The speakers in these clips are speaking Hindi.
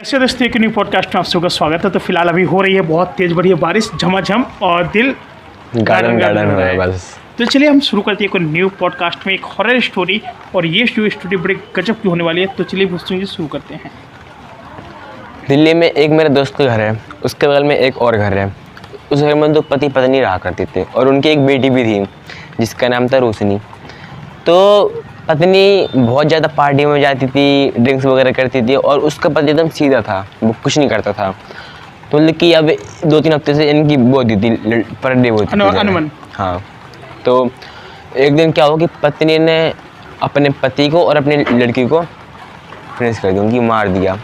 ऐसे दोस्तों एक न्यू पॉडकास्ट में आप सबका स्वागत है। तो फिलहाल अभी हो रही है बहुत तेज बढ़िया बारिश, झमाझम, और दिल गार्डन हो रहा है बस। तो चलिए हम शुरू करते हैं एक न्यू पॉडकास्ट में एक हॉरर स्टोरी, और ये स्टोरी बड़े गजब की होने वाली है। तो चलिए दोस्तों ये शुरू करते हैं। दिल्ली में एक मेरे दोस्त का घर है, उसके बगल में एक और घर है। उस घर में दो पति पत्नी रहा करते थे और उनकी एक बेटी भी थी जिसका नाम था रोशनी। तो पत्नी बहुत ज़्यादा पार्टी में जाती थी, ड्रिंक्स वगैरह करती थी, और उसका पति एकदम सीधा था, वो कुछ नहीं करता था। तो लेकिन अब 2-3 हफ्ते से इनकी वो होती थी, पर डे होती थी। हाँ, तो एक दिन क्या हुआ कि पत्नी ने अपने पति को और अपनी लड़की को फिनिश कर दिया, उनकी मार दिया,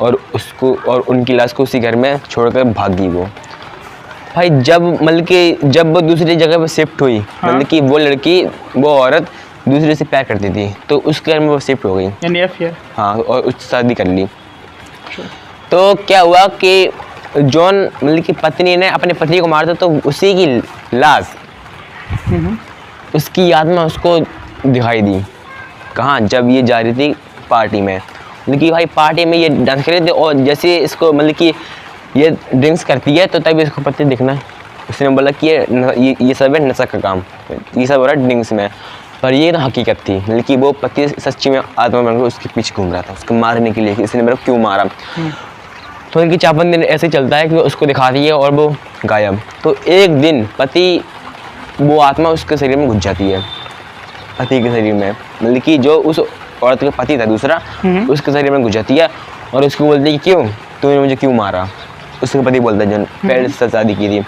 और उसको और उनकी लाश को उसी घर में छोड़कर भाग गई वो। भाई जब वो दूसरी जगह पे शिफ्ट हुई, मतलब कि वो लड़की, वो औरत दूसरे से प्यार करती थी, तो उस घर में वो शिफ्ट हो गई, यानी अफेयर। हाँ, और उससे शादी कर ली। तो क्या हुआ कि जॉन, मतलब कि पत्नी ने अपने पति को मार दिया, तो उसी की लाश, उसकी याद में उसको दिखाई दी। कहाँ? जब ये जा रही थी पार्टी में, मतलब कि भाई पार्टी में ये डांस कर रहे थे, और जैसे इसको मतलब कि ये ड्रिंक्स करती है तो तभी इसको पति दिखना है। उसने बोला कि ये सब है नशा का काम, ये सब हो रहा है ड्रिंक्स में, पर ये तो हकीकत थी, मतलब कि वो पति सच्ची में आत्मा बनकर उसके पीछे घूम रहा था, उसको मारने के लिए कि इसने मेरे को क्यों मारा। तो इनकी चापन दिन ऐसे चलता है कि उसको दिखाती है और वो गायब। तो एक दिन पति, वो आत्मा उसके शरीर में घुस जाती है, पति के शरीर में, मतलब कि जो उस औरत का पति था दूसरा, उसके शरीर में घुस जाती है, और उसको बोलती है कि क्यों तूने मुझे क्यों मारा। उसका पति बोलता है, जो पहले से शादी की थी।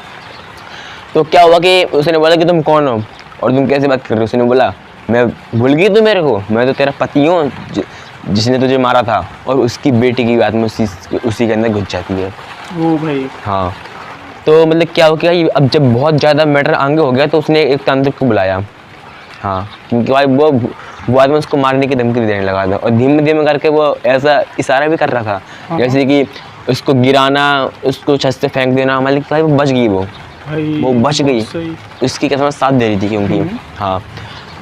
तो क्या हुआ कि उसने बोला कि तुम कौन हो और तुम कैसे बात कर रहे हो। उसने बोला, मैं भूल गई तू मेरे को, मैं तो तेरा पति हूँ जिसने तुझे मारा था। और उसकी बेटी की बात में उसी के अंदर घुस जाती है। ओ भाई। हाँ, तो मतलब क्या हो गया, अब जब बहुत ज़्यादा मैटर आगे हो गया तो उसने एक तांत्रिक को बुलाया। हाँ, क्योंकि भाई वो आदमी उसको मारने की धमकी देने लगा था, और धीमे धीमे करके वो ऐसा इशारा भी कर रहा था, जैसे कि उसको गिराना, उसको छत से फेंक देना। मतलब भाई वो बच गई, वो बच गई, उसकी किस्मत साथ दे रही थी क्योंकि। हाँ,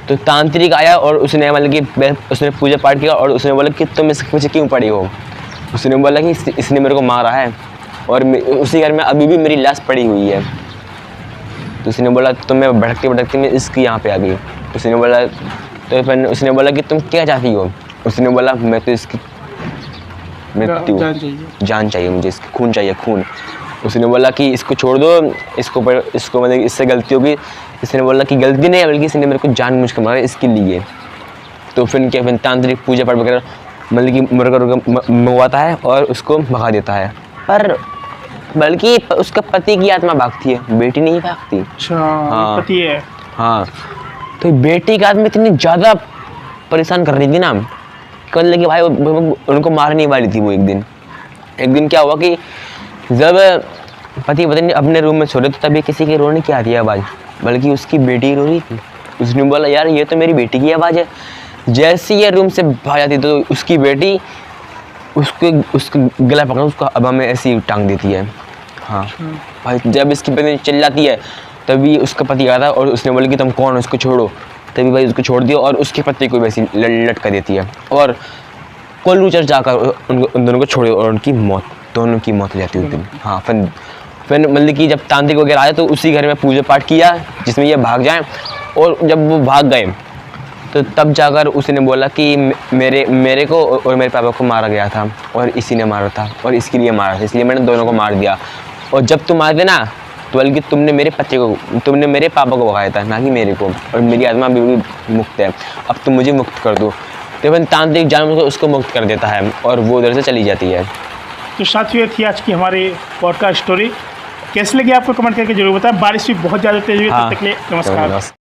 तो तांत्रिक आया और उसने मतलब कि उसने पूजा पाठ किया, और उसने बोला कि तुम इसके पीछे क्यों पड़ी हो। उसने बोला कि इसने मेरे को मारा है, और उसी घर में अभी भी मेरी लाश पड़ी हुई है। तो उसने बोला, तो मैं भटकते भटकते मैं इसकी यहाँ पे आ गई। उसने बोला, तो फिर उसने बोला कि तुम क्या चाहती हो। उसने बोला, मैं तो इसकी मृत्यु, जान चाहिए मुझे, इसकी खून चाहिए, खून। उसने बोला कि इसको छोड़ दो, इसको मतलब इससे गलती होगी। इसने बोला कि गलती नहीं है, बल्कि इसने मेरे को जानबूझ कर मारा इसके लिए। तो फिर तांत्रिक पूजा पाठ वगैरह मतलब कि मुर्गा मंगवाता है और उसको भगा देता है, पर बल्कि उसका पति की आत्मा भागती है, बेटी नहीं भागती। अच्छा, हाँ, पति है। हाँ, तो बेटी की आत्मा इतनी ज़्यादा परेशान कर रही थी ना, मतलब कि भाई उनको मारने वाली थी वो। एक दिन क्या हुआ कि जब पति पत्नी अपने रूम में सो रहे तो तभी किसी के रोने की आ रही है आवाज़, बल्कि उसकी बेटी रो रही थी। उसने बोला, यार ये तो मेरी बेटी की आवाज़ है। जैसे ये रूम से भाग जाती तो उसकी बेटी उसको गला पकड़ उसको हवा में ऐसी टांग देती है। हाँ भाई, जब इसकी पत्नी चल जाती है तभी उसका पति आता है और उसने बोला कि तुम कौन हो, उसको छोड़ो। तभी भाई उसको छोड़ दिया और उसके पति को वैसे लटका देती है, और कोल्लू चर्च जाकर उन दोनों को छोड़े, और दोनों की मौत हो जाती है उस दिन। हाँ, फिर मतलब कि जब तांत्रिक वगैरह आए तो उसी घर में पूजा पाठ किया जिसमें ये भाग जाएं, और जब वो भाग गए तो तब जाकर उसने बोला कि मेरे को और मेरे पापा को मारा गया था, और इसी ने मारा था, और इसके लिए मारा था, इसलिए मैंने दोनों को मार दिया। और जब तुम मारते ना, तो बल्कि तुमने मेरे पापा को भगाया था, ना कि मेरे को, और मेरी आत्मा भी मुक्त है, अब तुम मुझे मुक्त कर दो। तो फिर तांत्रिक जानवर को उसको मुक्त कर देता है, और वो उधर से चली जाती है। तो साथियों, थी आज की हमारी पॉडकास्ट स्टोरी। कैसे लगी आपको कमेंट करके जरूर बताएं। बारिश भी बहुत ज़्यादा तेज हुई है। तब तक के लिए नमस्कार।